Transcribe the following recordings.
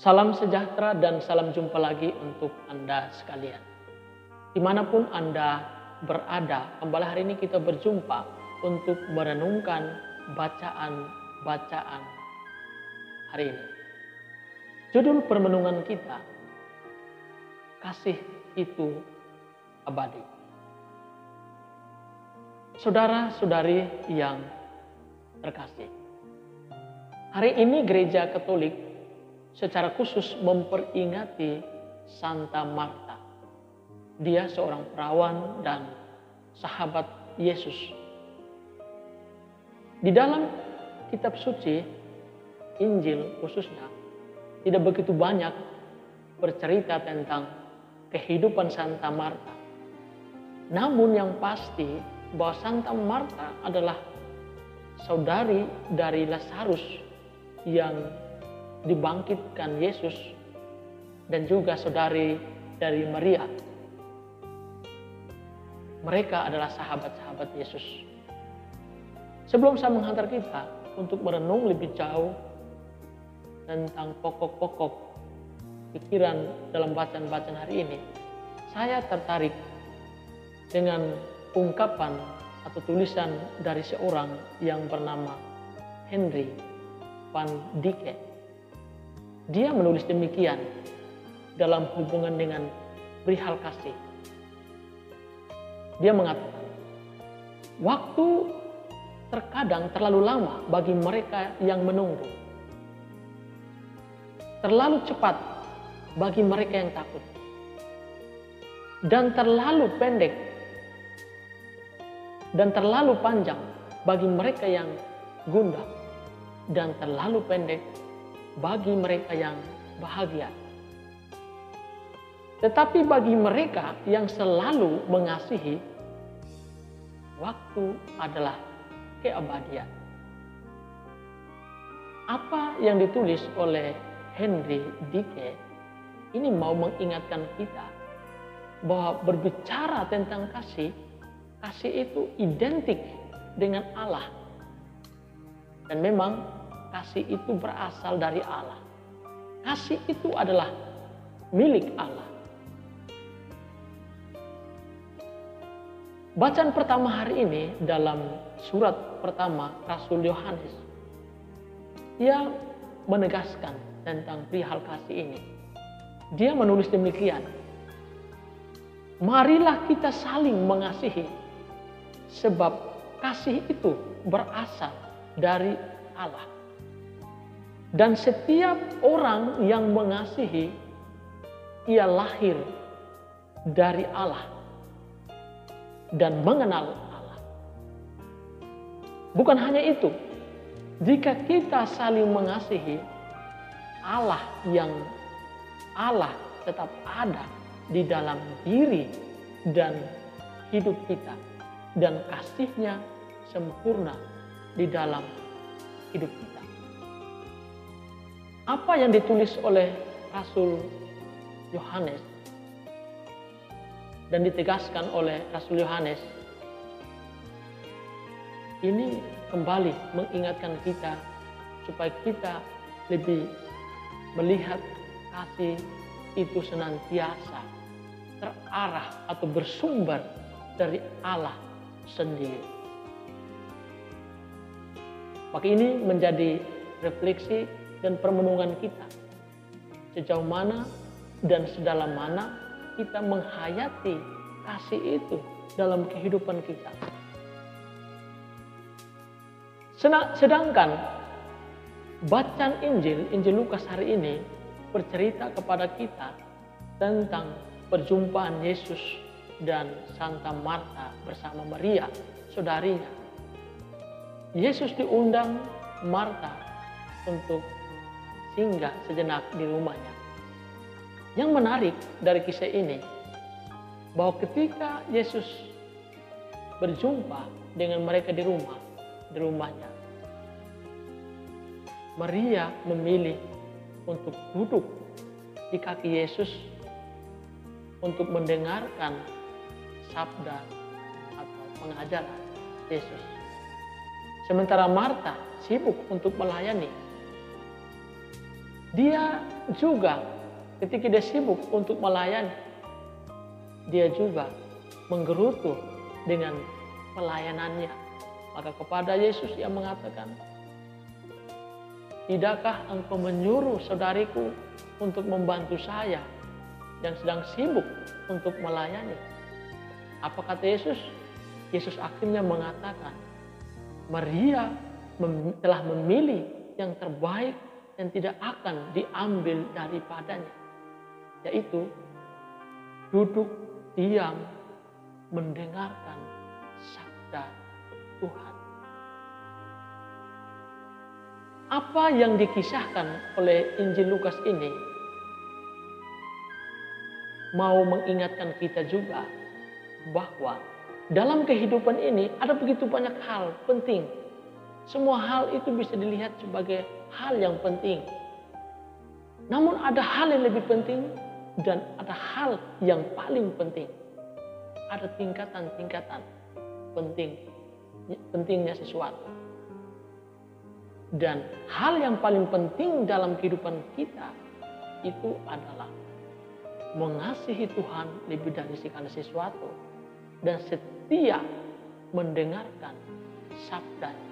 Salam sejahtera dan salam jumpa lagi untuk Anda sekalian. Dimanapun Anda berada, kembali hari ini kita berjumpa untuk merenungkan bacaan-bacaan hari ini. Judul permenungan kita, kasih itu abadi. Saudara-saudari yang terkasih, hari ini Gereja Katolik secara khusus memperingati Santa Marta. Dia seorang perawan dan sahabat Yesus. Di dalam kitab suci, Injil khususnya, tidak begitu banyak bercerita tentang kehidupan Santa Marta. Namun yang pasti bahwa Santa Marta adalah saudari dari Lazarus yang dibangkitkan Yesus dan juga saudari dari Maria. Mereka adalah sahabat-sahabat Yesus. Sebelum saya menghantar kita untuk merenung lebih jauh tentang pokok-pokok pikiran dalam bacaan-bacaan hari ini, saya tertarik dengan ungkapan atau tulisan dari seorang yang bernama Henry van Dijk. Dia menulis demikian dalam hubungan dengan perihal kasih. Dia mengatakan, waktu terkadang terlalu lama bagi mereka yang menunggu. Terlalu cepat bagi mereka yang takut. Dan terlalu pendek dan terlalu panjang bagi mereka yang gundah. Dan terlalu pendek bagi mereka yang bahagia. Tetapi bagi mereka yang selalu mengasihi, waktu adalah keabadian. Apa yang ditulis oleh Henry Dijk ini mau mengingatkan kita bahwa berbicara tentang kasih, kasih itu identik dengan Allah. Dan memang kasih itu berasal dari Allah. Kasih itu adalah milik Allah. Bacaan pertama hari ini dalam surat pertama Rasul Yohanes, ia menegaskan tentang perihal kasih ini. Dia menulis demikian, marilah kita saling mengasihi, sebab kasih itu berasal dari Allah. Dan setiap orang yang mengasihi, ia lahir dari Allah dan mengenal Allah. Bukan hanya itu, jika kita saling mengasihi, Allah tetap ada di dalam diri dan hidup kita, dan kasih-Nya sempurna di dalam hidup kita. Apa yang ditulis oleh Rasul Yohanes dan ditegaskan oleh Rasul Yohanes ini kembali mengingatkan kita supaya kita lebih melihat kasih itu senantiasa terarah atau bersumber dari Allah sendiri. Maka ini menjadi refleksi dan permenungan kita. Sejauh mana dan sedalam mana kita menghayati kasih itu dalam kehidupan kita. Sedangkan bacaan Injil Lukas hari ini bercerita kepada kita tentang perjumpaan Yesus dan Santa Marta bersama Maria, saudarinya. Yesus diundang Marta untuk singgah sejenak di rumahnya. Yang menarik dari kisah ini, bahwa ketika Yesus berjumpa dengan mereka di rumahnya, Maria memilih untuk duduk di kaki Yesus untuk mendengarkan sabda atau pengajaran Yesus. Sementara Marta sibuk untuk melayani. Dia juga ketika dia sibuk untuk melayani, dia juga menggerutu dengan pelayanannya. Maka kepada Yesus ia mengatakan, tidakkah engkau menyuruh saudariku untuk membantu saya yang sedang sibuk untuk melayani? Apa kata Yesus? Yesus akhirnya mengatakan, Maria telah memilih yang terbaik dan tidak akan diambil daripadanya, yaitu duduk diam mendengarkan sabda Tuhan. Apa yang dikisahkan oleh Injil Lukas ini mau mengingatkan kita juga bahwa dalam kehidupan ini ada begitu banyak hal penting. Semua hal itu bisa dilihat sebagai hal yang penting. Namun ada hal yang lebih penting dan ada hal yang paling penting. Ada tingkatan-tingkatan pentingnya sesuatu. Dan hal yang paling penting dalam kehidupan kita itu adalah mengasihi Tuhan lebih dari segala sesuatu dan setia mendengarkan sabdanya.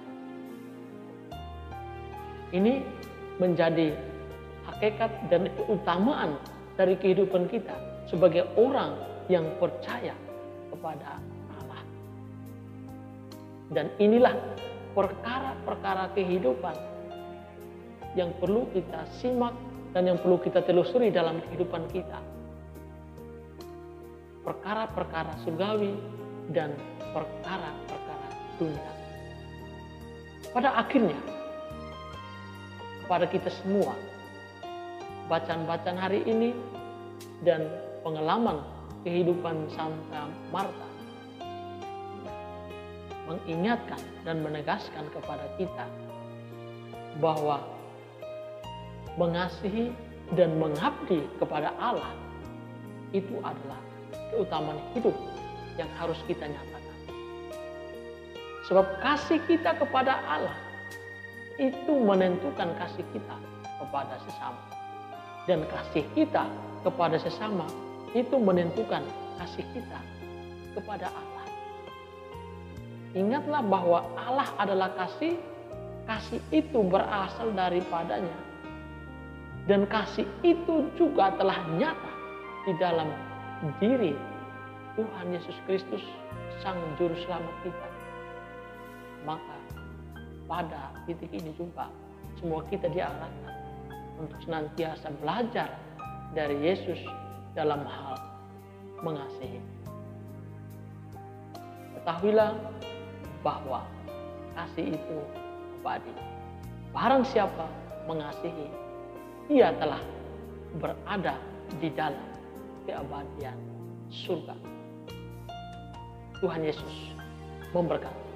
Ini menjadi hakikat dan keutamaan dari kehidupan kita sebagai orang yang percaya kepada Allah. Dan inilah perkara-perkara kehidupan yang perlu kita simak dan yang perlu kita telusuri dalam kehidupan kita. Perkara-perkara surgawi dan perkara-perkara dunia. Pada akhirnya, kepada kita semua, bacaan-bacaan hari ini dan pengalaman kehidupan Santa Marta mengingatkan dan menegaskan kepada kita bahwa mengasihi dan mengabdi kepada Allah itu adalah keutamaan hidup yang harus kita nyatakan. Sebab kasih kita kepada Allah itu menentukan kasih kita kepada sesama. Dan kasih kita kepada sesama itu menentukan kasih kita kepada Allah. Ingatlah bahwa Allah adalah kasih. Kasih itu berasal daripadanya. Dan kasih itu juga telah nyata di dalam diri Tuhan Yesus Kristus, Sang Juru Selamat kita. Maka pada titik ini juga semua kita diarahkan untuk senantiasa belajar dari Yesus dalam hal mengasihi. Ketahuilah bahwa kasih itu abadi. Barang siapa mengasihi, ia telah berada di dalam keabadian surga. Tuhan Yesus memberkati.